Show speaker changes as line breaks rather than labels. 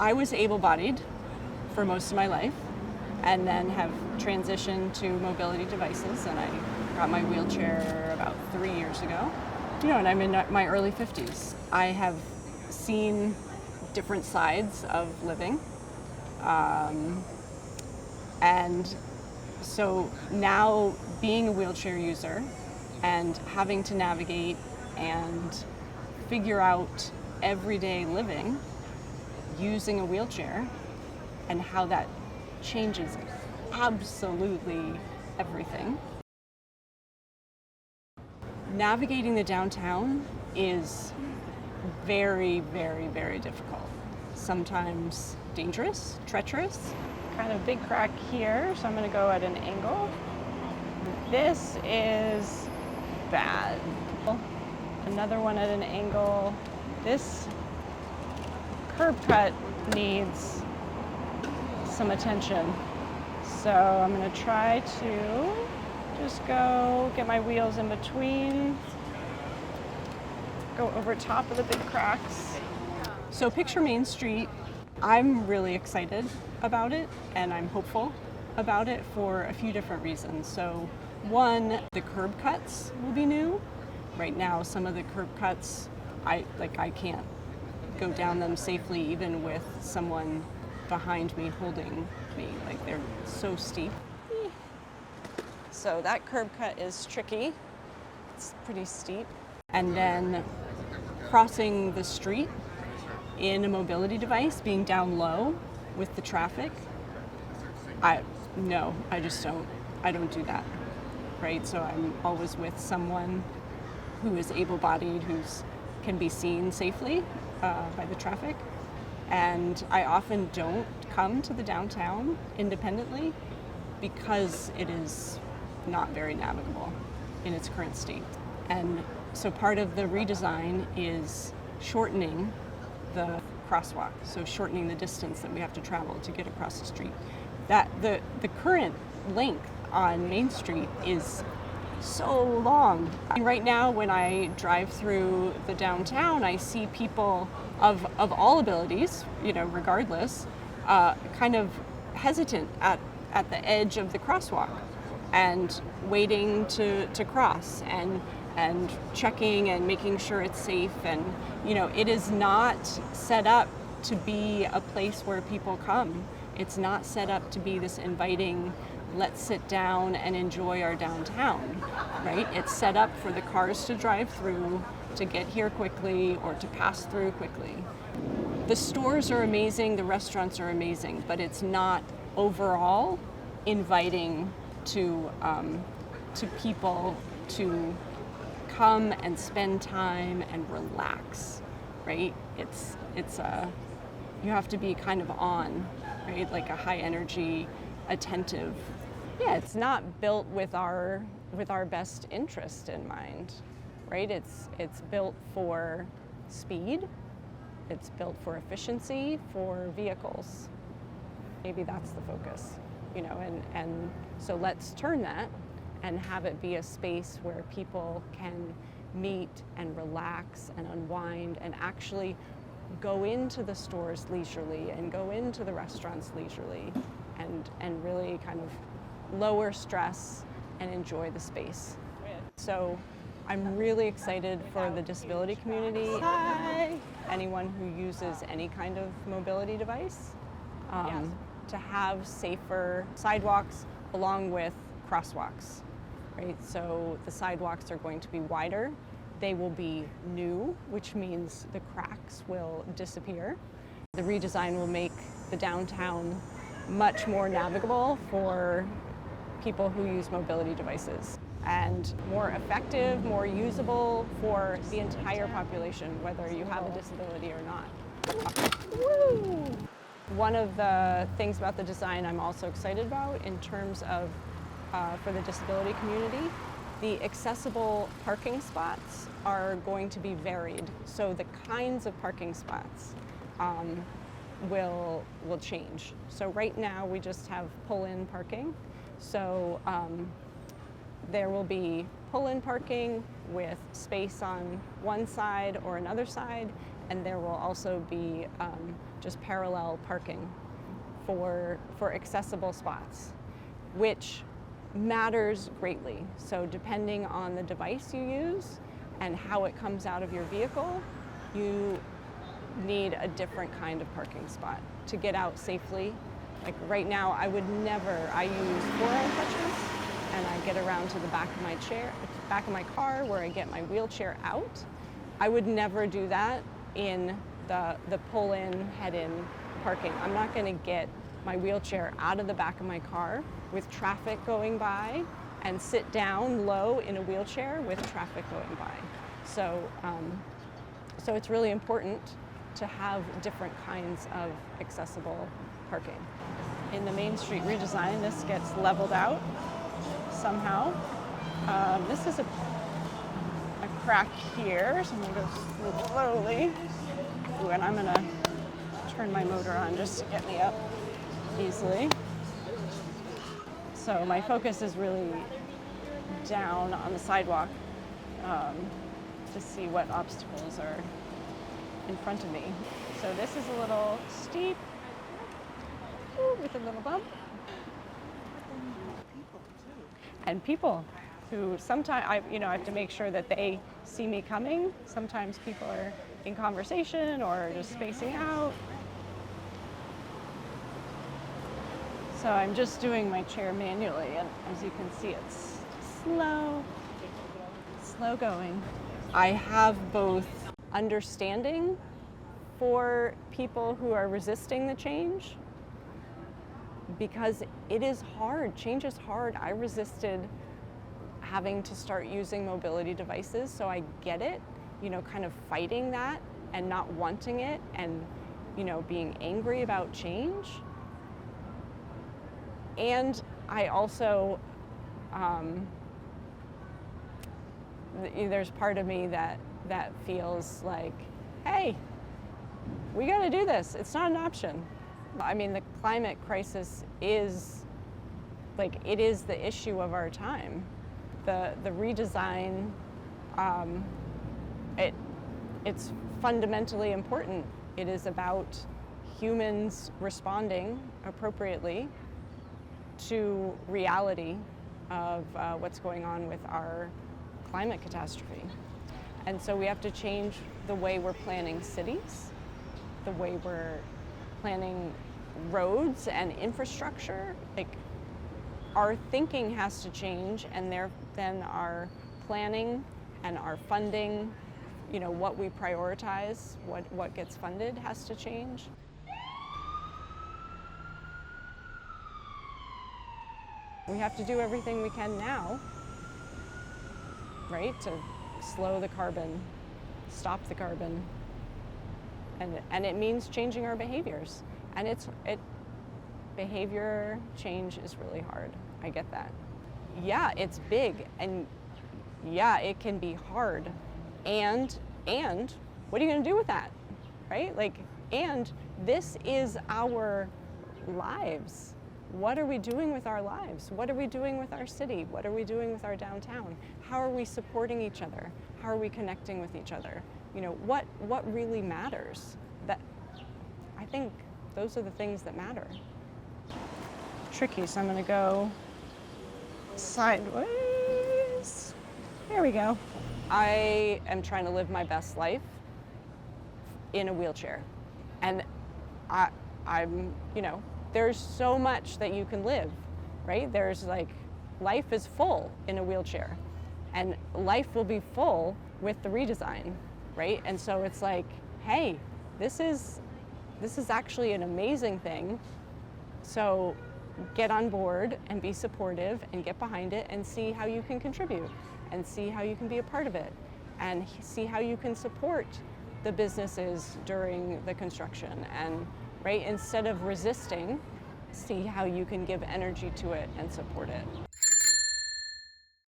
I was able-bodied for most of my life, and then have transitioned to mobility devices, and I got my wheelchair about 3 years ago. And I'm in my early 50s. I have seen different sides of living. And so now being a wheelchair user and having to navigate and figure out everyday living using a wheelchair and how that changes absolutely everything. Navigating the downtown is very, very, very difficult. Sometimes dangerous, treacherous.
Kind of big crack here, so I'm going to go at an angle. This is bad. Another one at an angle. This curb cut needs some attention. So I'm going to try to just go get my wheels in between, go over top of the big cracks.
So picture Main Street. I'm really excited about it, and I'm hopeful about it for a few different reasons. So one, the curb cuts will be new. Right now, some of the curb cuts, I can't go down them safely even with someone behind me holding me. Like, they're so steep. So that curb cut is tricky. It's pretty steep. And then crossing the street in a mobility device, being down low with the traffic, I don't do that, right? So I'm always with someone who is able-bodied, who can be seen safely by the traffic. And I often don't come to the downtown independently because it is not very navigable in its current state. And so part of the redesign is shortening the crosswalk, so shortening the distance that we have to travel to get across the street. That the current length on Main Street is so long. Right now, when I drive through the downtown, I see people of all abilities, regardless, kind of hesitant at the edge of the crosswalk and waiting to cross and checking and making sure it's safe. And it is not set up to be a place where people come. It's not set up to be this inviting, let's sit down and enjoy our downtown, right? It's set up for the cars to drive through, to get here quickly or to pass through quickly. The stores are amazing, the restaurants are amazing, but it's not overall inviting to people to come and spend time and relax, right? It's you have to be kind of on, right? Like a high energy, attentive. Yeah, it's not built with our best interest in mind, right? It's built for speed. It's built for efficiency for vehicles. Maybe that's the focus, and so let's turn that and have it be a space where people can meet and relax and unwind and actually go into the stores leisurely and go into the restaurants leisurely and really kind of lower stress and enjoy the space. So I'm really excited for the disability community. Hi. Anyone who uses any kind of mobility device, to have safer sidewalks along with crosswalks, right? So the sidewalks are going to be wider. They will be new, which means the cracks will disappear. The redesign will make the downtown much more navigable for people who use mobility devices, and more effective, more usable for the entire population, whether you have a disability or not. Woo! One of the things about the design I'm also excited about in terms of for the disability community, the accessible parking spots are going to be varied. So the kinds of parking spots will change. So right now we just have pull-in parking. So there will be pull-in parking with space on one side or another side, and there will also be just parallel parking for accessible spots, which matters greatly. So depending on the device you use and how it comes out of your vehicle, you need a different kind of parking spot to get out safely. Like right now, I use 4L touches, and I get around to the back of my car where I get my wheelchair out. I would never do that in the pull-in, head-in parking. I'm not going to get my wheelchair out of the back of my car with traffic going by and sit down low in a wheelchair with traffic going by. So it's really important to have different kinds of accessible parking. In the Main Street redesign, this gets leveled out somehow. This is a crack here, so I'm gonna go slowly. Ooh, and I'm gonna turn my motor on just to get me up easily. So my focus is really down on the sidewalk to see what obstacles are in front of me. So this is a little steep, with a little bump. And people who sometimes, I have to make sure that they see me coming. Sometimes people are in conversation or just spacing out. So I'm just doing my chair manually, and as you can see, it's slow going. I have both understanding for people who are resisting the change, because it is hard. Change is hard. I resisted having to start using mobility devices, so I get it, kind of fighting that and not wanting it and, being angry about change. And I also, there's part of me that feels like, hey, we got to do this. It's not an option. I mean, the climate crisis is, it is the issue of our time. The redesign, it's fundamentally important. It is about humans responding appropriately to reality of what's going on with our climate catastrophe. And so we have to change the way we're planning cities, the way we're planning roads and infrastructure. Our thinking has to change, and then our planning and our funding, what we prioritize, what gets funded has to change. We have to do everything we can now, right, to slow the carbon, stop the carbon, and it means changing our behaviors. And behavior change is really hard. I get that. Yeah, it's big, and yeah, it can be hard. And what are you going to do with that, right? And this is our lives. What are we doing with our lives? What are we doing with our city? What are we doing with our downtown? How are we supporting each other? How are we connecting with each other? What really matters? I think those are the things that matter. Tricky, so I'm going to go sideways. There we go. I am trying to live my best life in a wheelchair. And I'm, there's so much that you can live, right? There's life is full in a wheelchair, and life will be full with the redesign, right? And so it's hey, this is actually an amazing thing. So get on board and be supportive and get behind it and see how you can contribute and see how you can be a part of it and see how you can support the businesses during the construction. And right, instead of resisting, see how you can give energy to it and support it.